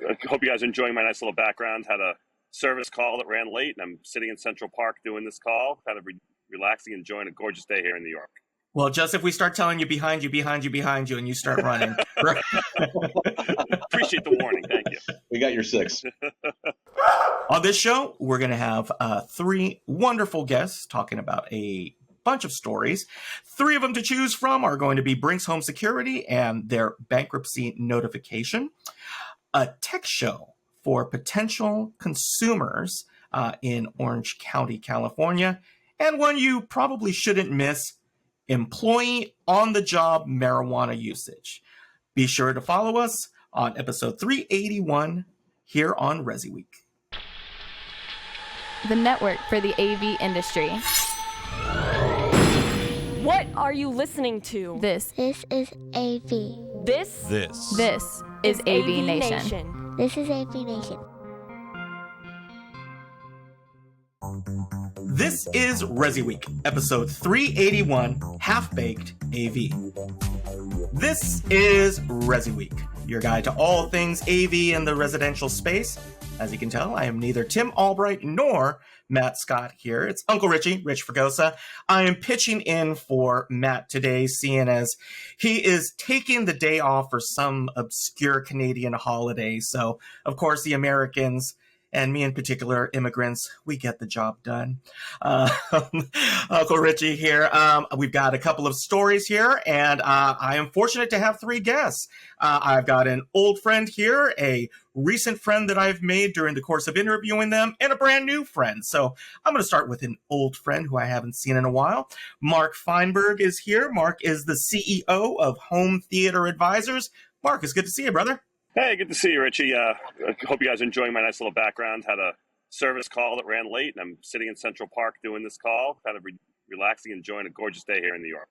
I hope you guys are enjoying my nice little background. Had a service call that ran late, and I'm sitting in Central Park doing this call, kind of relaxing, enjoying a gorgeous day here in New York. Well, just if we start telling you behind you, and you start running. Appreciate the warning. Thank you. We got your 6. On this show, we're going to have 3 wonderful guests talking about a bunch of stories. 3 of them to choose from are going to be Brinks Home Security and their bankruptcy notification, a tech show for potential consumers in Orange County, California, and one you probably shouldn't miss, employee on-the-job marijuana usage. Be sure to follow us on episode 381 here on ResiWeek. The network for the AV industry. What are you listening to? This is AV. This is AVNation. This is AVNation. This is ResiWeek, episode 381, Half-Baked AV. This is ResiWeek, your guide to all things AV in the residential space. As you can tell, I am neither Tim Albright nor Matt Scott here. It's Uncle Richie, Rich Fregosa. I am pitching in for Matt today, seeing as he is taking the day off for some obscure Canadian holiday. So, of course, the Americans, and me in particular, immigrants, we get the job done. Uncle Richie here. We've got a couple of stories here, and I am fortunate to have 3 guests. I've got an old friend here, a recent friend that I've made during the course of interviewing them, and a brand new friend. So I'm going to start with an old friend who I haven't seen in a while. Mark Feinberg is here. Mark is the CEO of Home Theater Advisors. Mark, it's good to see you, brother. Hey, good to see you, Richie. I hope you guys are enjoying my nice little background. Had a service call that ran late, and I'm sitting in Central Park doing this call, kind of relaxing, enjoying a gorgeous day here in New York.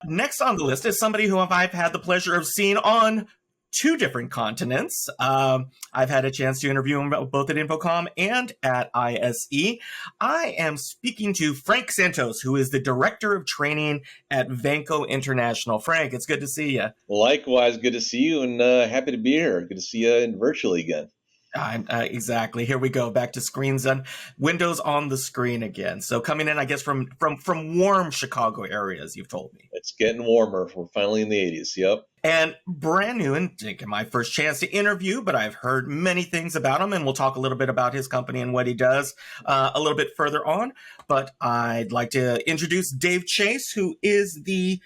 Next on the list is somebody who I've had the pleasure of seeing on 2 different continents. I've had a chance to interview him both at Infocom and at ISE. I am speaking to Frank Santos, who is the Director of Training at Vanco International. Frank, it's good to see you. Likewise, good to see you, and happy to be here. Good to see you virtually again. Exactly. Here we go. Back to screens and windows on the screen again. So coming in, I guess, from warm Chicago areas, you've told me. It's getting warmer. We're finally in the 80s. Yep. And brand new, and taking my first chance to interview, but I've heard many things about him, and we'll talk a little bit about his company and what he does a little bit further on. But I'd like to introduce Dave Chace, who is the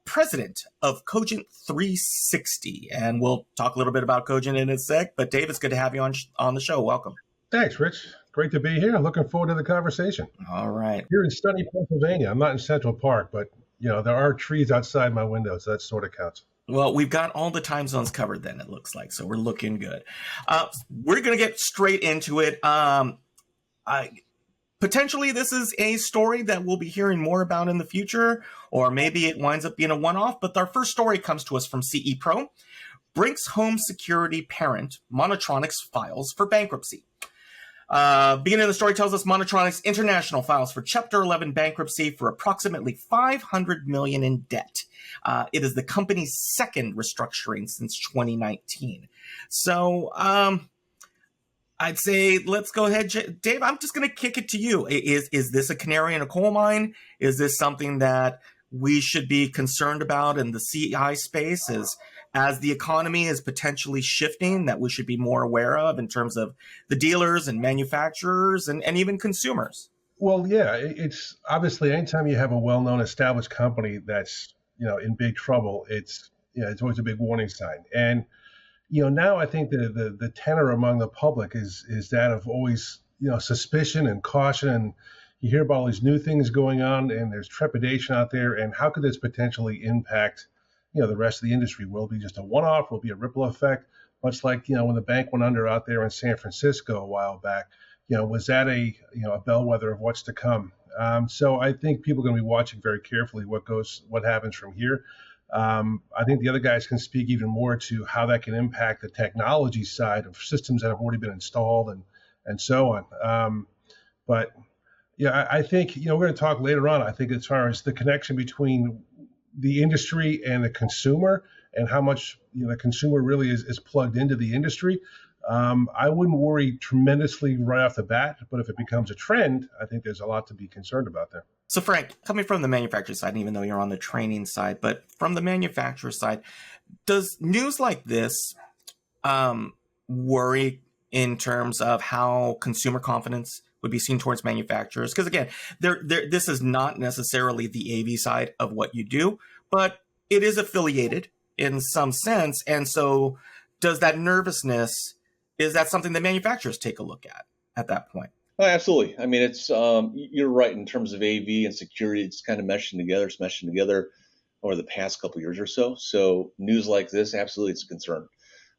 president of Cogent 360, and we'll talk a little bit about Cogent in a sec. But Dave, it's good to have you on the show. Welcome. Thanks, Rich. Great to be here. Looking forward to the conversation. All right. Here in sunny Pennsylvania. I'm not in Central Park, but there are trees outside my window, so that sort of counts. Well, we've got all the time zones covered then, it looks like, so we're looking good. We're going to get straight into it. Potentially, this is a story that we'll be hearing more about in the future, or maybe it winds up being a one-off. But our first story comes to us from CE Pro. Brinks Home Security parent, Monitronics, files for bankruptcy. Beginning of the story tells us Monitronics International files for Chapter 11 bankruptcy for approximately $500 million in debt. It is the company's second restructuring since 2019. So, I'd say let's go ahead, Dave. I'm just going to kick it to you. Is this a canary in a coal mine? Is this something that we should be concerned about in the CI space? As the economy is potentially shifting, that we should be more aware of in terms of the dealers and manufacturers and even consumers? Well, yeah, it's obviously anytime you have a well-known established company that's in big trouble, it's always a big warning sign. And now I think the tenor among the public is that of always, suspicion and caution. And you hear about all these new things going on, and there's trepidation out there. And how could this potentially impact, the rest of the industry? Will it be just a one-off? Will it be a ripple effect? Much like, when the bank went under out there in San Francisco a while back, was that a bellwether of what's to come? So I think people are going to be watching very carefully what happens from here. I think the other guys can speak even more to how that can impact the technology side of systems that have already been installed and so on. But yeah, I think, we're going to talk later on, I think, as far as the connection between the industry and the consumer and how much the consumer really is plugged into the industry, I wouldn't worry tremendously right off the bat. But if it becomes a trend, I think there's a lot to be concerned about there. So Frank, coming from the manufacturer side, even though you're on the training side, but from the manufacturer side, does news like this worry in terms of how consumer confidence would be seen towards manufacturers? Because again, this is not necessarily the AV side of what you do, but it is affiliated in some sense. And so does that nervousness, is that something that manufacturers take a look at that point? Oh, absolutely. I mean, it's you're right in terms of AV and security. It's kind of meshing together over the past couple of years or so. So news like this, absolutely, it's a concern.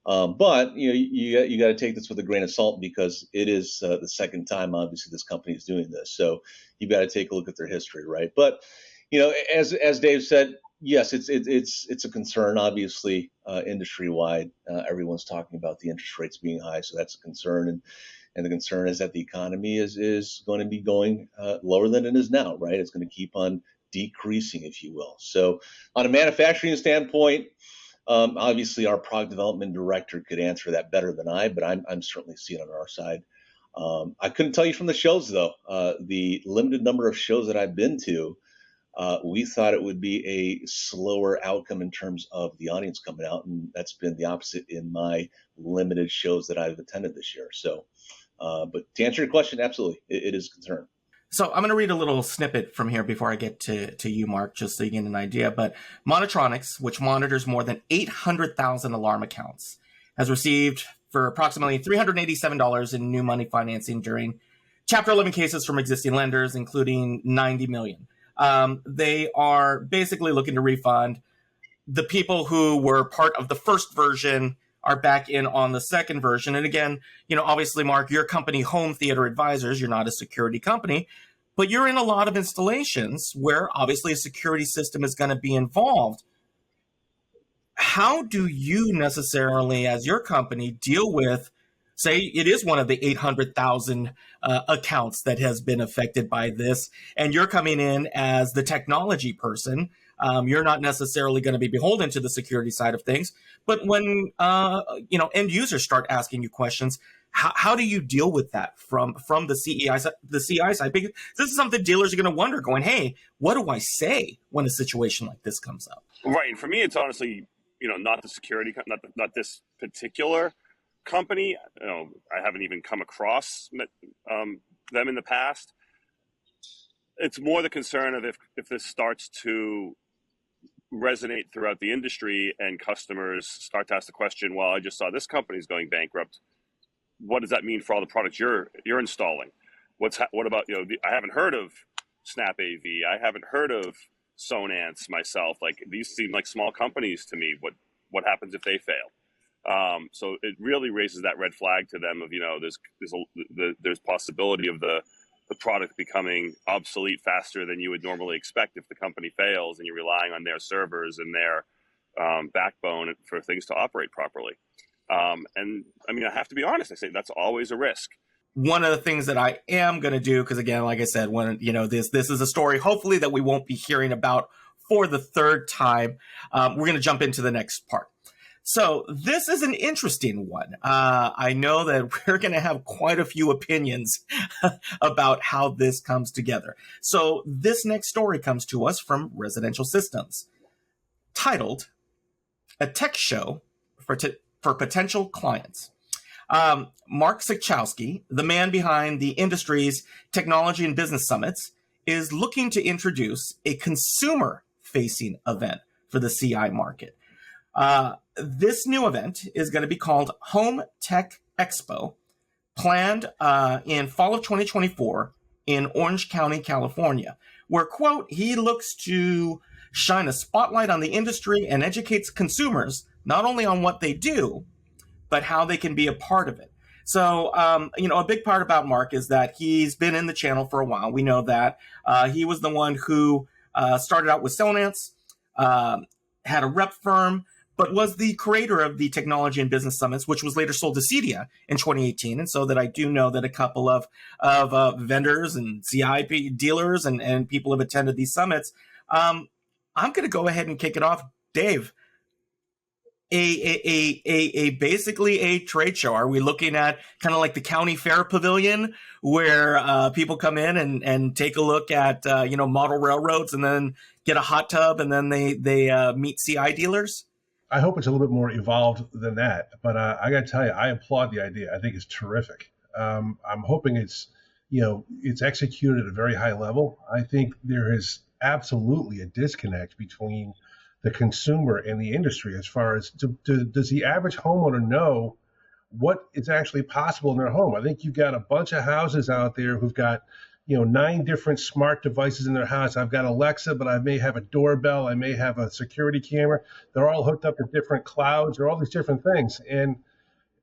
But you got to take this with a grain of salt because it is the second time, obviously, this company is doing this. So you've got to take a look at their history, right? But as Dave said, yes, it's a concern. Obviously, industry wide, everyone's talking about the interest rates being high, so that's a concern. And the concern is that the economy is going to be going lower than it is now, right? It's going to keep on decreasing, if you will. So on a manufacturing standpoint, obviously our product development director could answer that better than I, but I'm certainly seeing it on our side. I couldn't tell you from the shows, though. The limited number of shows that I've been to, we thought it would be a slower outcome in terms of the audience coming out, and that's been the opposite in my limited shows that I've attended this year. So, but to answer your question, absolutely, it is a concern. So I'm going to read a little snippet from here before I get to you, Mark, just so you get an idea. But Monitronics, which monitors more than 800,000 alarm accounts, has received for approximately $387 in new money financing during Chapter 11 cases from existing lenders, including $90 million. They are basically looking to refund. The people who were part of the first version are back in on the second version. And again, obviously, Mark, your company, Home Theater Advisors, you're not a security company, but you're in a lot of installations where obviously a security system is going to be involved. How do you necessarily, as your company, deal with, say, it is one of the 800,000 accounts that has been affected by this, and you're coming in as the technology person? You're not necessarily going to be beholden to the security side of things, but when end users start asking you questions, how do you deal with that from the CI side? Because this is something dealers are going to wonder, going, "Hey, what do I say when a situation like this comes up?" Right, and for me, it's honestly, not the security, not this particular company. I haven't even come across them in the past. It's more the concern of if this starts to resonate throughout the industry and customers start to ask the question, well, I just saw this company's going bankrupt. What does that mean for all the products you're installing? What about, I haven't heard of Snap AV. I haven't heard of Sonance myself. Like, these seem like small companies to me. What happens if they fail? So it really raises that red flag to them of, there's possibility of the product becoming obsolete faster than you would normally expect if the company fails and you're relying on their servers and their backbone for things to operate properly. And I mean, I have to be honest, I say that's always a risk. One of the things that I am going to do, because again, like I said, when this is a story, hopefully that we won't be hearing about for the third time, we're going to jump into the next part. So this is an interesting one. I know that we're going to have quite a few opinions about how this comes together. So this next story comes to us from Residential Systems, titled "A Tech Show for Potential Clients." Mark Sikchowski, the man behind the industry's technology and business summits, is looking to introduce a consumer-facing event for the CI market. This new event is going to be called Home Tech Expo, planned in fall of 2024 in Orange County, California, where, quote, he looks to shine a spotlight on the industry and educates consumers not only on what they do, but how they can be a part of it. So, a big part about Mark is that he's been in the channel for a while. We know that. He was the one who started out with Sonance, had a rep firm, but was the creator of the Technology and Business Summits, which was later sold to Cedia in 2018. And so that I do know that a couple of vendors and CI dealers and people have attended these summits. I'm going to go ahead and kick it off. Dave, a basically a trade show? Are we looking at kind of like the county fair pavilion where people come in and take a look at model railroads and then get a hot tub and then they meet CI dealers? I hope it's a little bit more evolved than that, but I got to tell you, I applaud the idea. I think it's terrific. I'm hoping it's executed at a very high level. I think there is absolutely a disconnect between the consumer and the industry as far as does the average homeowner know what is actually possible in their home. I think you've got a bunch of houses out there who've got 9 different smart devices in their house. I've got Alexa, but I may have a doorbell. I may have a security camera. They're all hooked up to different clouds or all these different things. And,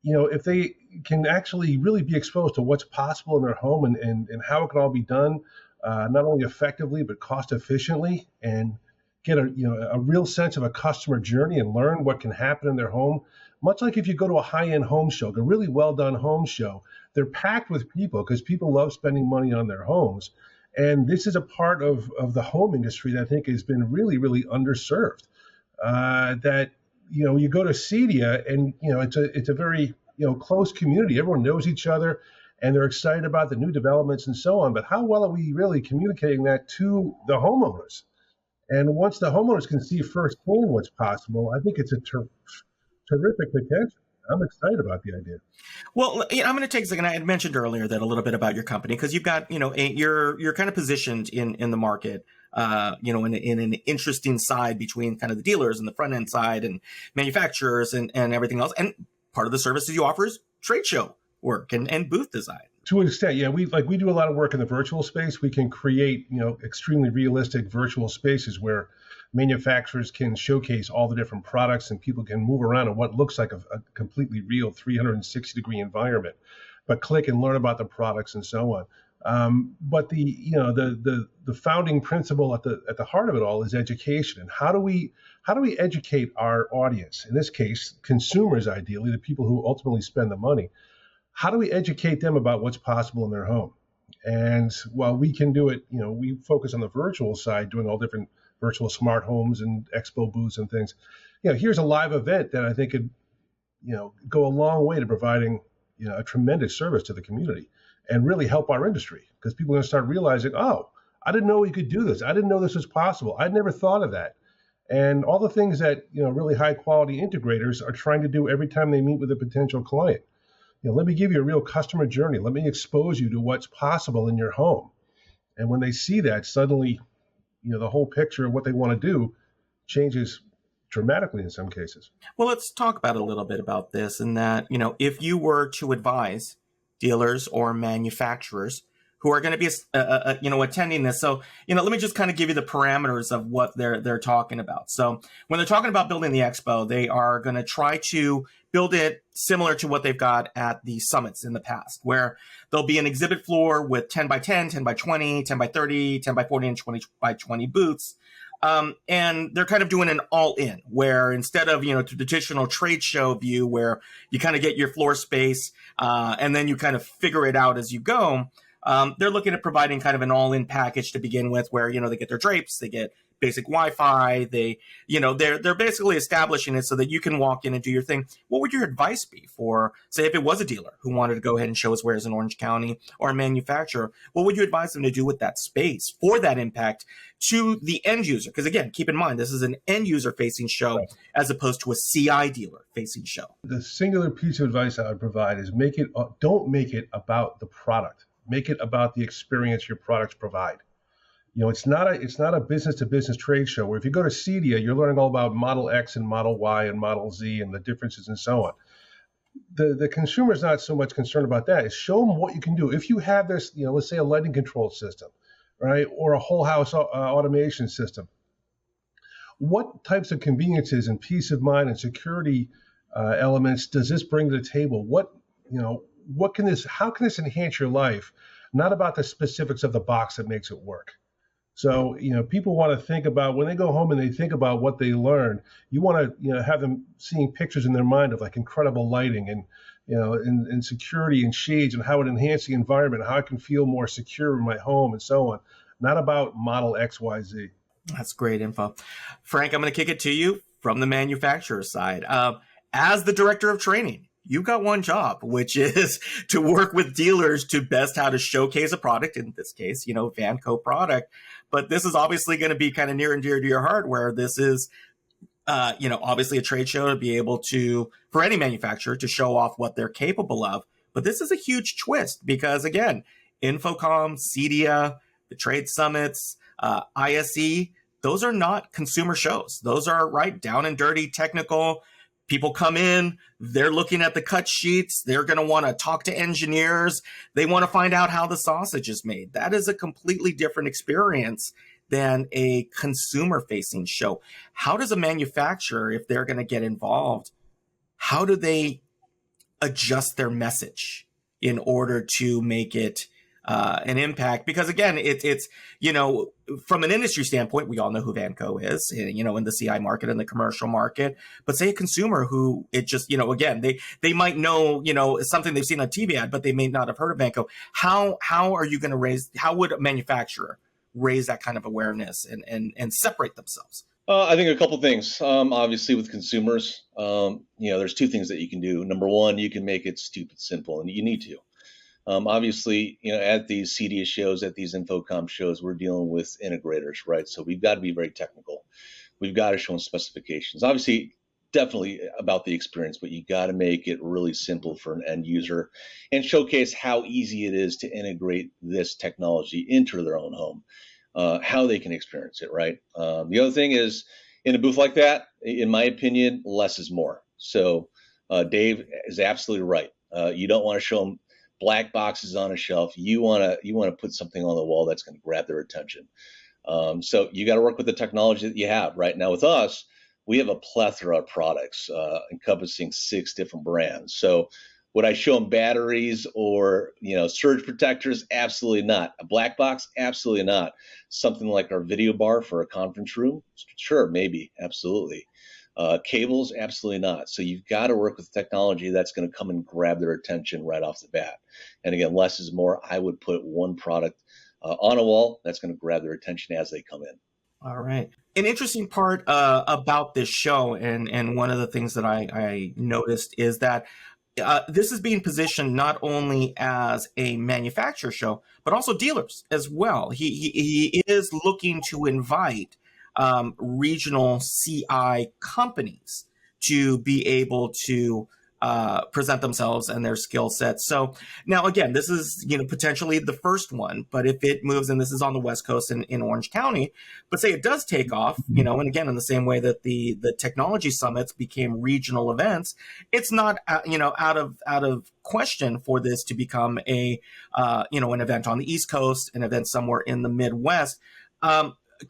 if they can actually really be exposed to what's possible in their home and how it can all be done, not only effectively, but cost efficiently, and get a real sense of a customer journey and learn what can happen in their home. Much like if you go to a high-end home show, a really well-done home show, they're packed with people because people love spending money on their homes. And this is a part of the home industry that I think has been really, really underserved. You go to CEDIA and, it's a very, close community. Everyone knows each other and they're excited about the new developments and so on. But how well are we really communicating that to the homeowners? And once the homeowners can see firsthand what's possible, I think it's a terrific potential. I'm excited about the idea. Well, I'm going to take a second. I had mentioned earlier that a little bit about your company because you've got, you're kind of positioned in the market, in an interesting side between kind of the dealers and the front end side and manufacturers and everything else. And part of the services you offer is trade show work and booth design. To an extent, yeah, we do a lot of work in the virtual space. We can create, extremely realistic virtual spaces where manufacturers can showcase all the different products and people can move around in what looks like a completely real 360-degree environment, but click and learn about the products and so on. But the founding principle at the heart of it all is education. And how do we educate our audience? In this case, consumers, ideally, the people who ultimately spend the money. How do we educate them about what's possible in their home? And while we can do it, we focus on the virtual side, doing all different virtual smart homes and expo booths and things. Here's a live event that I think could, go a long way to providing, a tremendous service to the community and really help our industry, because people are going to start realizing, oh, I didn't know we could do this. I didn't know this was possible. I'd never thought of that. And all the things that, really high quality integrators are trying to do every time they meet with a potential client. Let me give you a real customer journey. Let me expose you to what's possible in your home. And when they see that, suddenly, the whole picture of what they want to do changes dramatically in some cases. Well, let's talk about a little bit about this and that, if you were to advise dealers or manufacturers who are going to be, attending this. So, let me just kind of give you the parameters of what they're talking about. So when they're talking about building the Expo, they are going to try to build it similar to what they've got at the summits in the past, where there'll be an exhibit floor with 10 by 10, 10 by 20, 10 by 30, 10 by 40, and 20 by 20 booths. And they're kind of doing an all-in, where instead of, the traditional trade show view where you kind of get your floor space and then you kind of figure it out as you go, they're looking at providing kind of an all-in package to begin with, where, they get their drapes, they get basic Wi-Fi, they're basically establishing it so that you can walk in and do your thing. What would your advice be for, say, if it was a dealer who wanted to go ahead and show his wares in Orange County, or a manufacturer, what would you advise them to do with that space for that impact to the end user? Because again, keep in mind, this is an end user facing show as opposed to a CI dealer facing show. The singular piece of advice I would provide is don't make it about the product. Make it about the experience your products provide. It's not a business-to-business trade show where if you go to CEDIA, you're learning all about Model X and Model Y and Model Z and the differences and so on. The consumer is not so much concerned about that. It's show them what you can do. If you have this, let's say a lighting control system, right, or a whole house automation system, what types of conveniences and peace of mind and security elements does this bring to the table? How can this enhance your life? Not about the specifics of the box that makes it work. So, people want to think about when they go home and they think about what they learned, you want to, have them seeing pictures in their mind of like incredible lighting and, and security and shades and how it enhances the environment, how I can feel more secure in my home and so on. Not about model X, Y, Z. That's great info. Frank, I'm going to kick it to you from the manufacturer side. As the director of training, you've got one job, which is to work with dealers to best how to showcase a product, in this case, Vanco product. But this is obviously going to be kind of near and dear to your heart, where this is, obviously a trade show to be able to, for any manufacturer, to show off what they're capable of. But this is a huge twist because, again, Infocom, CEDIA, the trade summits, ISE, those are not consumer shows. Those are down and dirty technical. People come in, they're looking at the cut sheets. They're going to want to talk to engineers. They want to find out how the sausage is made. That is a completely different experience than a consumer-facing show. How does a manufacturer, if they're going to get involved, how do they adjust their message in order to make it an impact? Because again, it's from an industry standpoint, we all know who Vanco is, in the CI market and the commercial market. But say a consumer who it just, again, they might know, something they've seen on TV ad, but they may not have heard of Vanco. How are you going to how would a manufacturer raise that kind of awareness and separate themselves? I think a couple things. Obviously, with consumers, there's two things that you can do. Number one, you can make it stupid simple, and you need to. Obviously, at these CEDIA shows, at these Infocom shows, we're dealing with integrators, right? So we've got to be very technical. We've got to show them specifications. Obviously, definitely about the experience, but you got to make it really simple for an end user and showcase how easy it is to integrate this technology into their own home, how they can experience it, right? The other thing is, in a booth like that, in my opinion, less is more. So Dave is absolutely right. You don't want to show them black boxes on a shelf. You want to put something on the wall that's going to grab their attention. So you got to work with the technology that you have. Right now with us, we have a plethora of products encompassing 6 different brands. So would I show them batteries or surge protectors? Absolutely not. A black box? Absolutely not. Something like our video bar for a conference room? Sure, maybe, absolutely. Cables? Absolutely not. So you've got to work with technology that's going to come and grab their attention right off the bat. And again, less is more. I would put one product on a wall that's going to grab their attention as they come in. All right. An interesting part about this show, and one of the things that I noticed is that this is being positioned not only as a manufacturer show, but also dealers as well. He is looking to invite regional CI companies to be able to present themselves and their skill sets. So now, again, this is potentially the first one, but if it moves, and this is on the West Coast in Orange County, but say it does take off, and again, in the same way that the technology summits became regional events, it's not out of question for this to become an event on the East Coast, an event somewhere in the Midwest.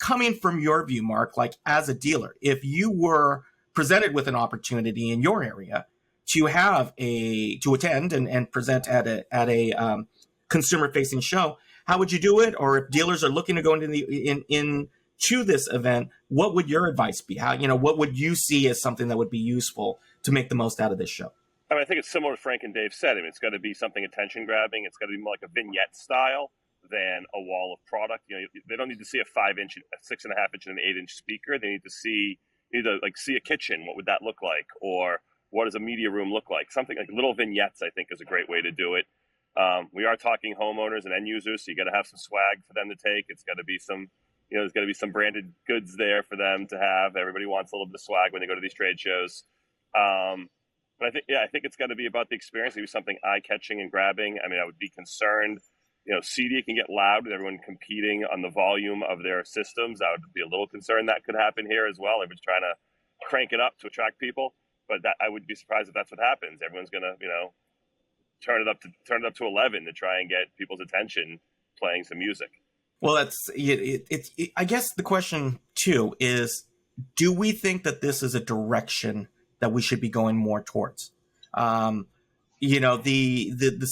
Coming from your view, Mark, as a dealer, if you were presented with an opportunity in your area to attend and present at a consumer facing show, how would you do it? Or if dealers are looking to go into this event, what would your advice be? What would you see as something that would be useful to make the most out of this show? I think it's similar to Frank and Dave said. It's got to be something attention grabbing. It's got to be more like a vignette style than a wall of product. They don't need to see a 5-inch, a 6.5-inch, and an 8-inch speaker. They need to see a kitchen. What would that look like? Or what does a media room look like? Something like little vignettes, I think, is a great way to do it. We are talking homeowners and end users, so you got to have some swag for them to take. It's got to be some, there's got to be some branded goods there for them to have. Everybody wants a little bit of swag when they go to these trade shows. But I think it's got to be about the experience. Maybe something eye-catching and grabbing. I would be concerned. CEDIA can get loud with everyone competing on the volume of their systems. I would be a little concerned that could happen here as well. Everyone's trying to crank it up to attract people, but I would be surprised if that's what happens. Everyone's going to, turn it up to 11 to try and get people's attention playing some music. Well, I guess the question too is, do we think that this is a direction that we should be going more towards? The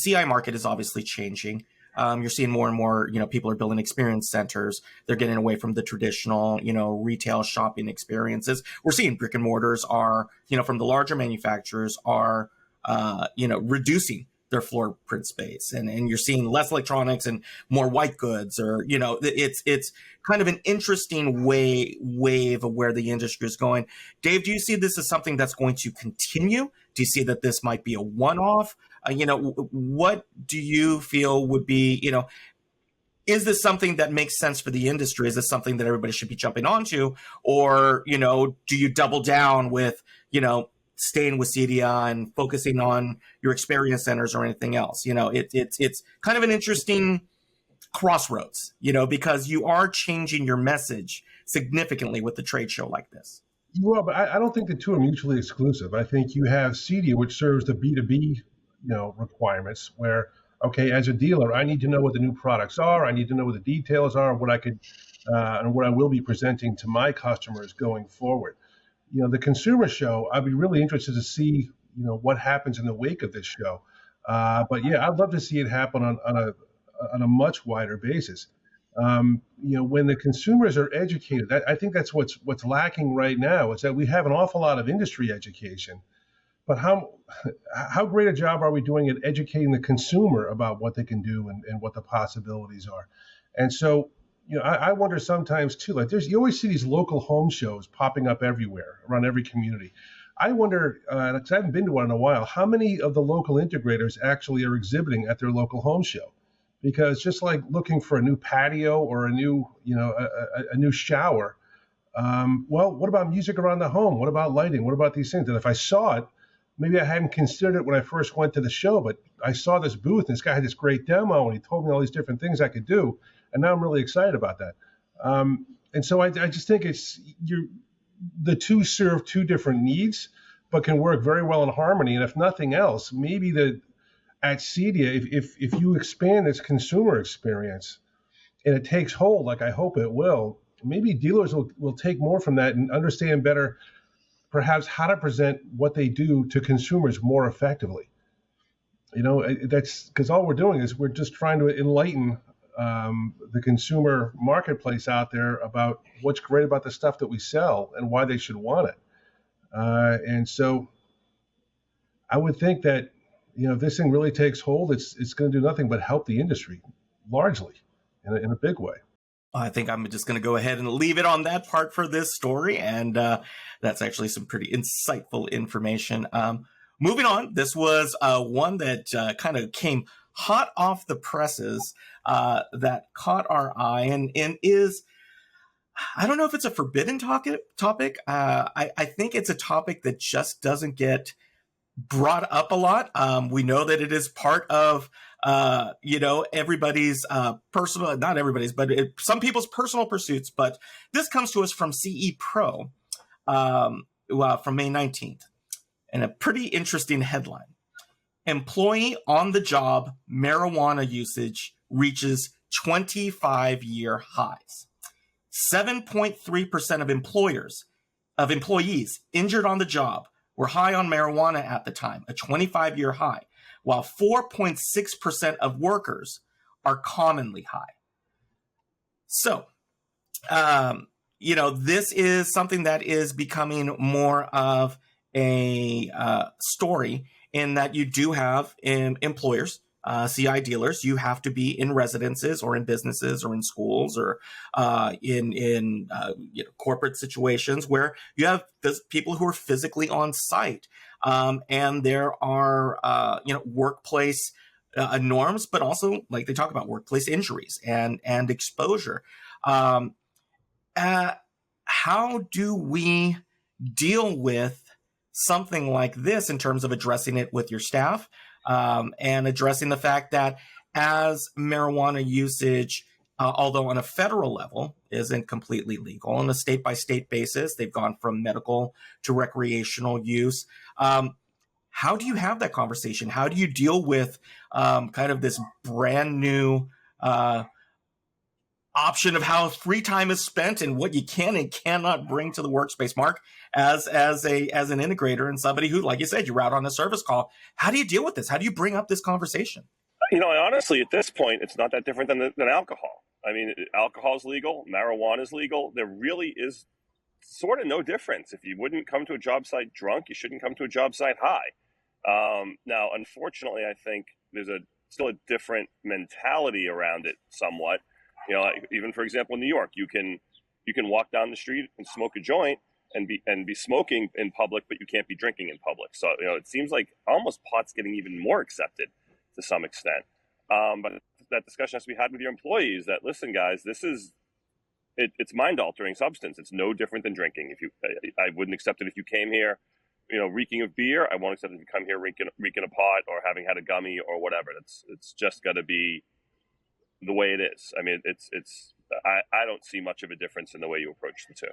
CI market is obviously changing. You're seeing more and more, people are building experience centers. They're getting away from the traditional, retail shopping experiences. We're seeing brick and mortars are, from the larger manufacturers are, reducing their floor print space, and you're seeing less electronics and more white goods, or it's kind of an interesting wave of where the industry is going. Dave, do you see this as something that's going to continue? Do you see that this might be a one-off? What do you feel would be, is this something that makes sense for the industry? Is this something that everybody should be jumping onto? Or, do you double down with, staying with CDI and focusing on your experience centers or anything else? It's kind of an interesting crossroads, because you are changing your message significantly with the trade show like this. You are, but I don't think the two are mutually exclusive. I think you have CDI, which serves the B2B, requirements where, okay, as a dealer, I need to know what the new products are. I need to know what the details are, what I could and what I will be presenting to my customers going forward. The consumer show, I'd be really interested to see, what happens in the wake of this show. But yeah, I'd love to see it happen on a much wider basis. When the consumers are educated, I think that's what's lacking right now, is that we have an awful lot of industry education. But how great a job are we doing at educating the consumer about what they can do and what the possibilities are? And so, I wonder sometimes too, like you always see these local home shows popping up everywhere around every community. I wonder, because I haven't been to one in a while, how many of the local integrators actually are exhibiting at their local home show? Because just like looking for a new patio or a new, a new shower, well, what about music around the home? What about lighting? What about these things? And if I saw it, maybe I hadn't considered it when I first went to the show, but I saw this booth and this guy had this great demo and he told me all these different things I could do. And now I'm really excited about that. And so I just think the two serve two different needs, but can work very well in harmony. And if nothing else, maybe at CEDIA, if you expand this consumer experience and it takes hold, like I hope it will, maybe dealers will take more from that and understand better perhaps how to present what they do to consumers more effectively. That's because all we're doing is we're just trying to enlighten the consumer marketplace out there about what's great about the stuff that we sell and why they should want it. And so I would think that, if this thing really takes hold, it's going to do nothing but help the industry largely in a big way. I think I'm just going to go ahead and leave it on that part for this story. And that's actually some pretty insightful information. Moving on, this was one that kind of came hot off the presses that caught our eye and is, I don't know if it's a forbidden topic. I think it's a topic that just doesn't get brought up a lot. We know that it is part of everybody's personal, not everybody's, but some people's personal pursuits. But this comes to us from CE Pro from May 19th. And a pretty interesting headline. Employee on the job marijuana usage reaches 25-year highs. 7.3% of employees injured on the job were high on marijuana at the time, a 25-year high, while 4.6% of workers are commonly high. So, this is something that is becoming more of a story in that you do have employers, CI dealers. You have to be in residences or in businesses or in schools or in corporate situations where you have people who are physically on site. And there are, workplace norms, but also, like they talk about, workplace injuries and exposure. How do we deal with something like this in terms of addressing it with your staff and addressing the fact that as marijuana usage, although on a federal level isn't completely legal, on a state-by-state basis, they've gone from medical to recreational use. How do you have that conversation? How do you deal with kind of this brand new option of how free time is spent and what you can and cannot bring to the workspace? Mark, as an integrator and somebody who, like you said, you're out on a service call, how do you deal with this? How do you bring up this conversation? Honestly, at this point, it's not that different than alcohol. I mean, alcohol is legal, marijuana is legal. There really is sort of no difference. If you wouldn't come to a job site drunk, you shouldn't come to a job site high. Now, unfortunately, I think there's still a different mentality around it somewhat. Even for example, in New York, you can walk down the street and smoke a joint and be smoking in public, but you can't be drinking in public. So it seems like almost pot's getting even more accepted to some extent. But that discussion has to be had with your employees. That listen, guys, it's mind altering substance. It's no different than drinking. I wouldn't accept it if you came here, reeking of beer. I won't accept it if you come here reeking a pot or having had a gummy or whatever. It's just got to be the way it is. I mean, I don't see much of a difference in the way you approach the two.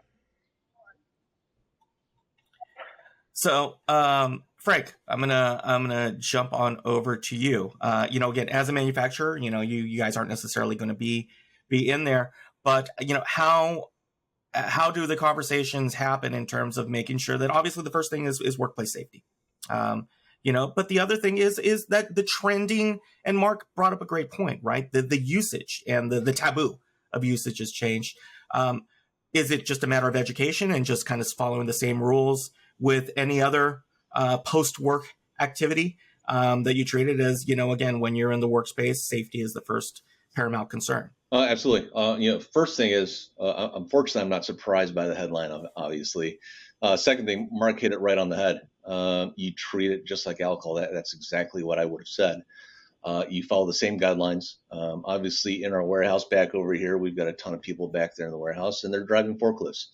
So, Frank, I'm gonna jump on over to you. Again, as a manufacturer, you guys aren't necessarily going to be in there, but how do the conversations happen in terms of making sure that obviously the first thing is workplace safety, but the other thing is that the trending, and Mark brought up a great point, right? The usage and the taboo of usage has changed. Is it just a matter of education and just kind of following the same rules with any other post-work activity that you treat it as, again, when you're in the workspace, safety is the first paramount concern? Absolutely. First thing is, unfortunately, I'm not surprised by the headline, obviously. Second thing, Mark hit it right on the head. You treat it just like alcohol. That's exactly what I would have said. You follow the same guidelines. Obviously, in our warehouse back over here, we've got a ton of people back there in the warehouse, and they're driving forklifts.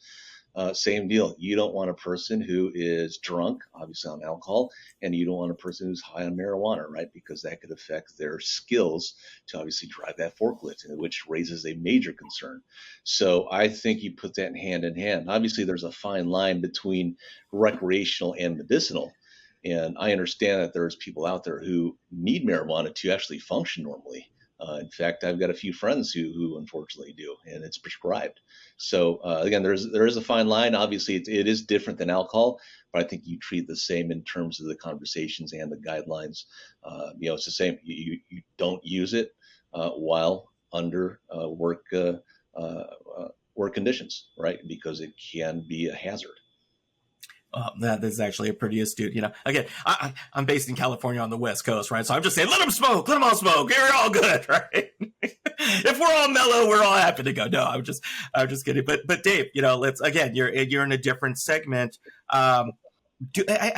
Same deal. You don't want a person who is drunk, obviously on alcohol, and you don't want a person who's high on marijuana, right? Because that could affect their skills to obviously drive that forklift, which raises a major concern. So I think you put that hand in hand. Obviously, there's a fine line between recreational and medicinal. And I understand that there's people out there who need marijuana to actually function normally. In fact, I've got a few friends who unfortunately do, and it's prescribed. So again, there is a fine line. Obviously, it is different than alcohol, but I think you treat the same in terms of the conversations and the guidelines. It's the same. You don't use it while under work conditions, right? Because it can be a hazard. That is actually a pretty astute, again, I'm based in California on the West Coast, right? So I'm just saying, let them smoke, let them all smoke. We're all good, right? If we're all mellow, we're all happy to go. No, I'm just kidding. But Dave, you're in a different segment. I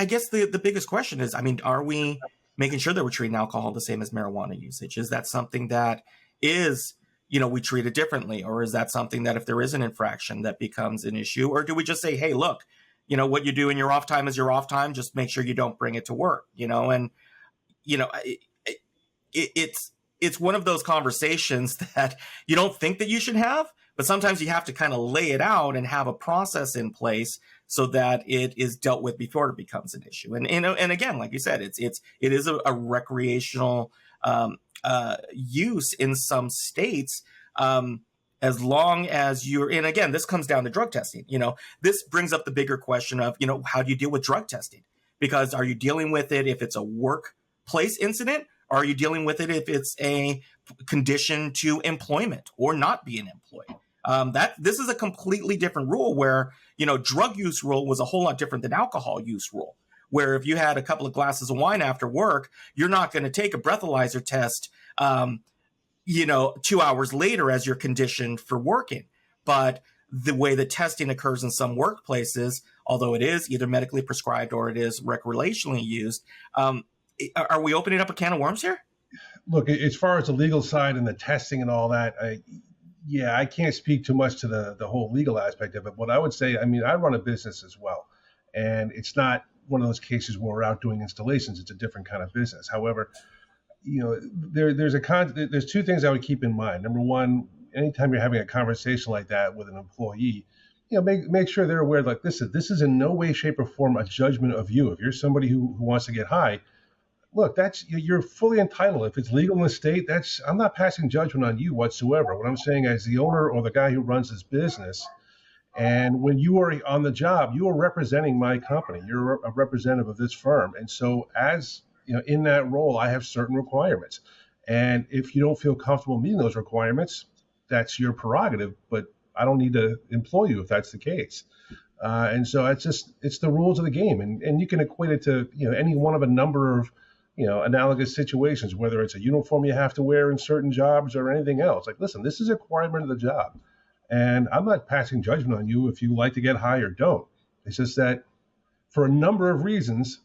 guess the biggest question is, are we making sure that we're treating alcohol the same as marijuana usage? Is that something that is, we treat it differently? Or is that something that if there is an infraction that becomes an issue? Or do we just say, hey, look, what you do in your off time is your off time. Just make sure you don't bring it to work, it's one of those conversations that you don't think that you should have, but sometimes you have to kind of lay it out and have a process in place so that it is dealt with before it becomes an issue. And again, like you said, it is a recreational use in some states. As long as you're in, again, this comes down to drug testing. This brings up the bigger question of, how do you deal with drug testing? Because are you dealing with it if it's a workplace incident? Or are you dealing with it if it's a condition to employment or not being employed? This is a completely different rule where, drug use rule was a whole lot different than alcohol use rule, where if you had a couple of glasses of wine after work, you're not going to take a breathalyzer test 2 hours later as you're conditioned for working. But the way the testing occurs in some workplaces, although it is either medically prescribed or it is recreationally used, are we opening up a can of worms here? Look, as far as the legal side and the testing and all that, I can't speak too much to the whole legal aspect of it. What I would say, I run a business as well, and it's not one of those cases where we're out doing installations. It's a different kind of business. However, there's two things I would keep in mind. Number one, anytime you're having a conversation like that with an employee, make sure they're aware, like, this is in no way, shape, or form a judgment of you. If you're somebody who wants to get high, look, you're fully entitled. If it's legal in the state, I'm not passing judgment on you whatsoever. What I'm saying as the owner or the guy who runs this business, and when you are on the job, you are representing my company. You're a representative of this firm, and so as in that role, I have certain requirements. And if you don't feel comfortable meeting those requirements, that's your prerogative, but I don't need to employ you if that's the case. And so it's the rules of the game. And you can equate it to, any one of a number of, analogous situations, whether it's a uniform you have to wear in certain jobs or anything else. Like, listen, this is a requirement of the job. And I'm not passing judgment on you if you like to get high or don't. It's just that for a number of reasons,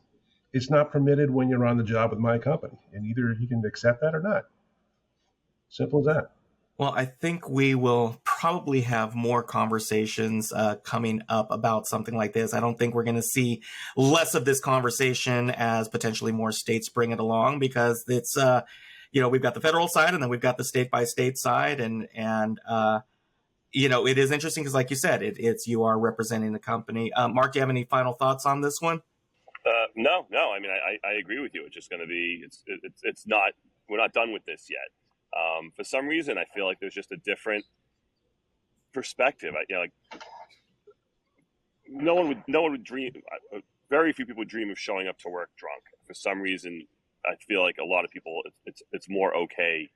it's not permitted when you're on the job with my company. And either you can accept that or not. Simple as that. Well, I think we will probably have more conversations coming up about something like this. I don't think we're going to see less of this conversation as potentially more states bring it along, because it's, we've got the federal side and then we've got the state by state side. And it is interesting because, like you said, it's you are representing the company. Mark, do you have any final thoughts on this one? No. I mean, I agree with you. It's just going to be, it's not, we're not done with this yet. For some reason, I feel like there's just a different perspective. No one would dream. Very few people dream of showing up to work drunk. For some reason, I feel like a lot of people, it's more okay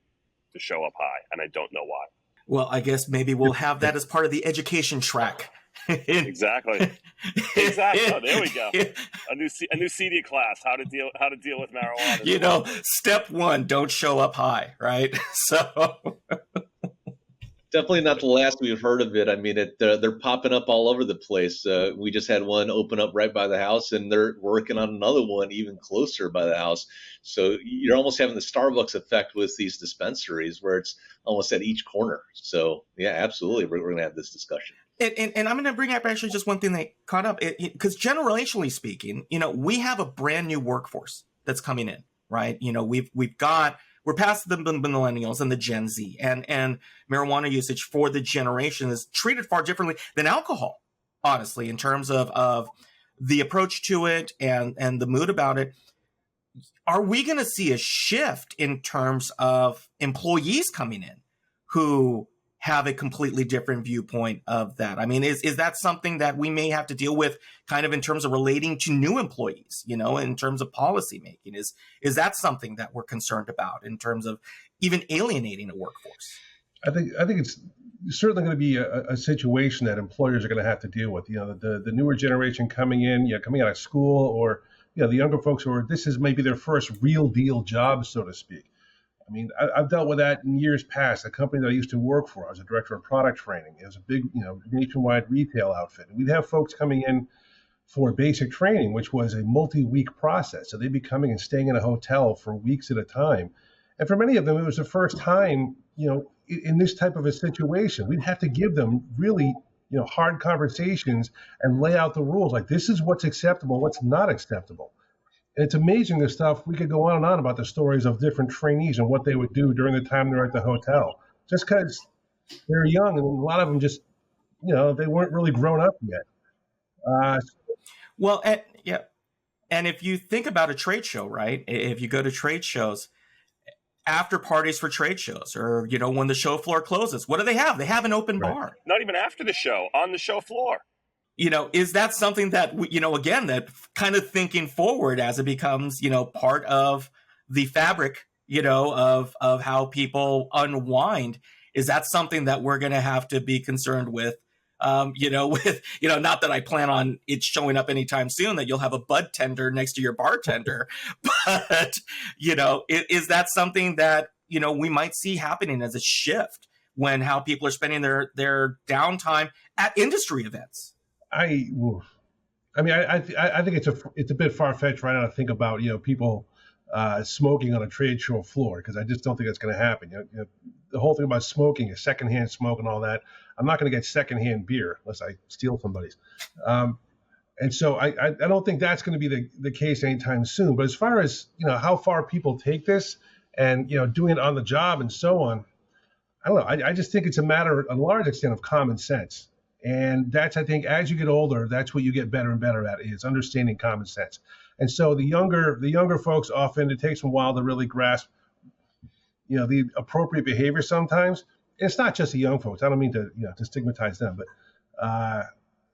to show up high, and I don't know why. Well, I guess maybe we'll have that as part of the education track. Exactly. Oh, there we go. A new CD class, how to deal with marijuana. Step 1, don't show up high, right? So definitely not the last we've heard of it. I mean, they're popping up all over the place. We just had one open up right by the house, and they're working on another one even closer by the house. So you're almost having the Starbucks effect with these dispensaries, where it's almost at each corner. So yeah, absolutely, we're going to have this discussion. And I'm going to bring up actually just one thing that caught up, because generationally speaking, we have a brand new workforce that's coming in, right? We're past the millennials and the Gen Z, and marijuana usage for the generation is treated far differently than alcohol, honestly, in terms of the approach to it and the mood about it. Are we going to see a shift in terms of employees coming in who have a completely different viewpoint of that? I mean, is that something that we may have to deal with kind of in terms of relating to new employees, in terms of policy making? Is that something that we're concerned about in terms of even alienating a workforce? I think it's certainly going to be a situation that employers are going to have to deal with. The newer generation coming in, coming out of school, or, the younger folks this is maybe their first real deal job, so to speak. I mean, I've dealt with that in years past. A company that I used to work for, I was a director of product training. It was a big, nationwide retail outfit. And we'd have folks coming in for basic training, which was a multi-week process. So they'd be coming and staying in a hotel for weeks at a time. And for many of them, it was the first time, in this type of a situation. We'd have to give them really, hard conversations and lay out the rules. Like, this is what's acceptable, what's not acceptable. And it's amazing the stuff. We could go on and on about the stories of different trainees and what they would do during the time they're at the hotel, just because they're young, and a lot of them just, they weren't really grown up yet. And if you think about a trade show, right? If you go to trade shows, after parties for trade shows, or when the show floor closes, what do they have? They have an open bar. Not even after the show, on the show floor. Is that something that, again, that kind of thinking forward as it becomes, part of the fabric, of how people unwind, is that something that we're going to have to be concerned with? Not that I plan on it showing up anytime soon, that you'll have a bud tender next to your bartender, but, is that something that, we might see happening as a shift when how people are spending their downtime at industry events? I think it's a bit far-fetched right now to think about people smoking on a trade show floor, because I just don't think that's going to happen. The whole thing about smoking is secondhand smoke and all that. I'm not going to get secondhand beer unless I steal somebody's. And so I don't think that's going to be the case anytime soon. But as far as how far people take this and doing it on the job and so on, I don't know. I just think it's a matter, a large extent, of common sense. And that's, I think, as you get older, that's what you get better and better at, is understanding common sense. And so the younger folks, often it takes them a while to really grasp, the appropriate behavior sometimes. And it's not just the young folks. I don't mean to stigmatize them, but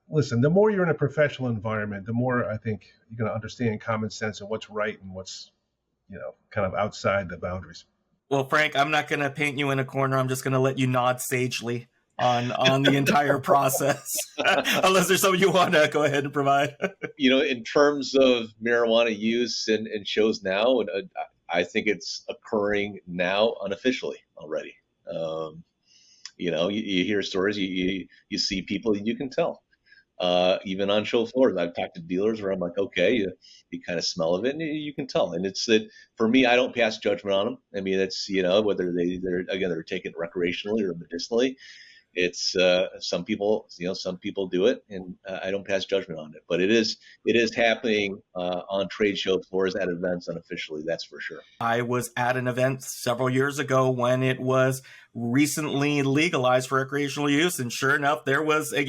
listen, the more you're in a professional environment, the more I think you're going to understand common sense and what's right and what's, kind of outside the boundaries. Well, Frank, I'm not going to paint you in a corner. I'm just going to let you nod sagely. on the entire process. Unless there's something you want to go ahead and provide. In terms of marijuana use and shows now, I think it's occurring now unofficially already. You hear stories, you see people, you can tell. Even on show floors, I've talked to dealers where I'm like, okay, you kind of smell of it, and you can tell. And it's that for me, I don't pass judgment on them. I mean, it's whether they're taking it recreationally or medicinally. It's some people do it, and I don't pass judgment on it. But it is happening on trade show floors at events unofficially. That's for sure. I was at an event several years ago when it was recently legalized for recreational use, and sure enough, there was a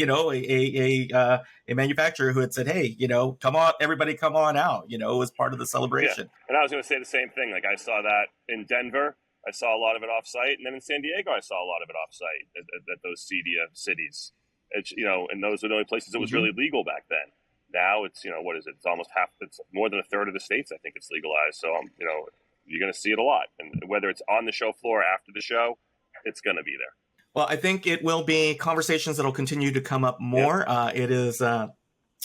manufacturer who had said, "Hey, come on, everybody, come on out." It was part of the celebration. Yeah. And I was going to say the same thing. Like I saw that in Denver. I saw a lot of it off-site, and then in San Diego, I saw a lot of it off-site at those CEDIA cities. It's and those were the only places it was really legal back then. Now it's what is it? It's almost half. It's more than a third of the states. I think it's legalized. So you're going to see it a lot, and whether it's on the show floor after the show, it's going to be there. Well, I think it will be conversations that will continue to come up more. Yeah. It is. I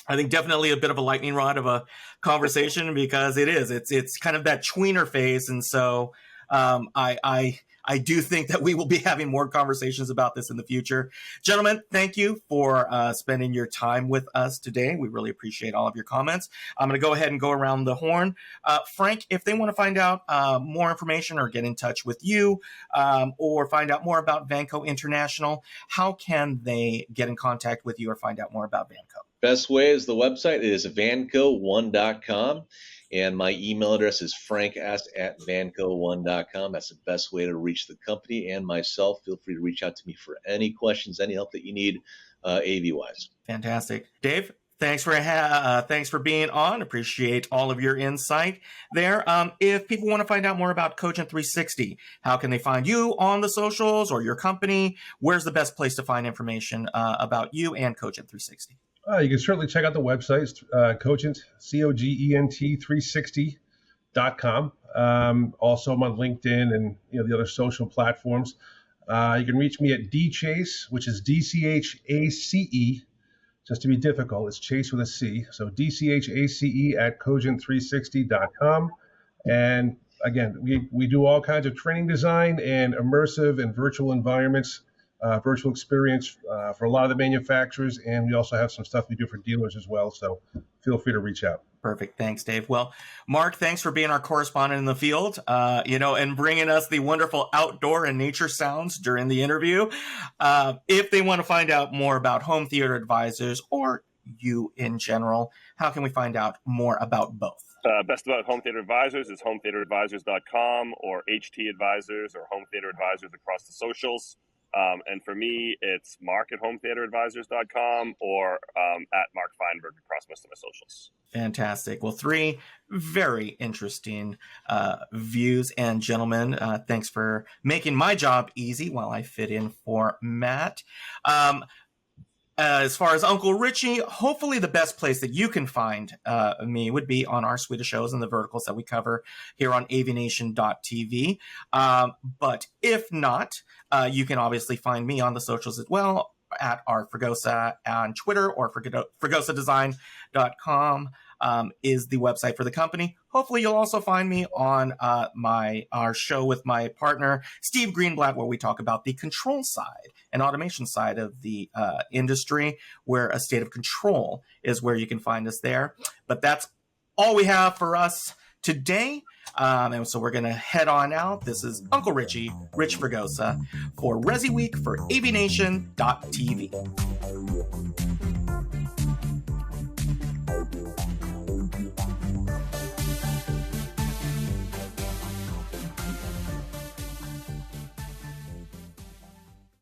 think definitely a bit of a lightning rod of a conversation because it is. It's kind of that tweener phase, and so. I do think that we will be having more conversations about this in the future. Gentlemen, thank you for spending your time with us today. We really appreciate all of your comments. I'm going to go ahead and go around the horn. Frank, if they want to find out more information or get in touch with you or find out more about Vanco International, how can they get in contact with you or find out more about Vanco? Best way is the website. It is vanco1.com. And my email address is franks@vanco1.com. That's the best way to reach the company and myself. Feel free to reach out to me for any questions, any help that you need AV-wise. Fantastic. Dave, thanks for being on. Appreciate all of your insight there. If people want to find out more about Cogent 360, how can they find you on the socials or your company? Where's the best place to find information about you and Cogent 360? You can certainly check out the website, Cogent, COGENT 360.com. Also, I'm on LinkedIn and the other social platforms. You can reach me at DChace, which is DCHACE. Just to be difficult, it's Chace with a C. So DCHACE at Cogent360.com. And again, we do all kinds of training design and immersive and virtual environments. Virtual experience for a lot of the manufacturers, and we also have some stuff we do for dealers as well, so feel free to reach out. Perfect. Thanks, Dave. Well, Mark, thanks for being our correspondent in the field, and bringing us the wonderful outdoor and nature sounds during the interview. If they want to find out more about Home Theater Advisors or you in general, how can we find out more about both? Best about Home Theater Advisors is hometheateradvisors.com or HT Advisors or Home Theater Advisors across the socials. And for me, it's Mark at hometheateradvisors.com or at Mark Feinberg across most of my socials. Fantastic. Well, 3 very interesting views. And gentlemen, thanks for making my job easy while I fit in for Matt. As far as Uncle Richie, hopefully the best place that you can find me would be on our suite of shows and the verticals that we cover here on AVNation.tv. But if not, you can obviously find me on the socials as well at Fregosa on Twitter or FregosaDesign.com is the website for the company. Hopefully you'll also find me on our show with my partner, Steve Greenblatt, where we talk about the control side and automation side of the industry, where a state of control is where you can find us there. But that's all we have for us today. And so we're going to head on out. This is Uncle Richie, Rich Fregosa, for ResiWeek for AVNation.tv.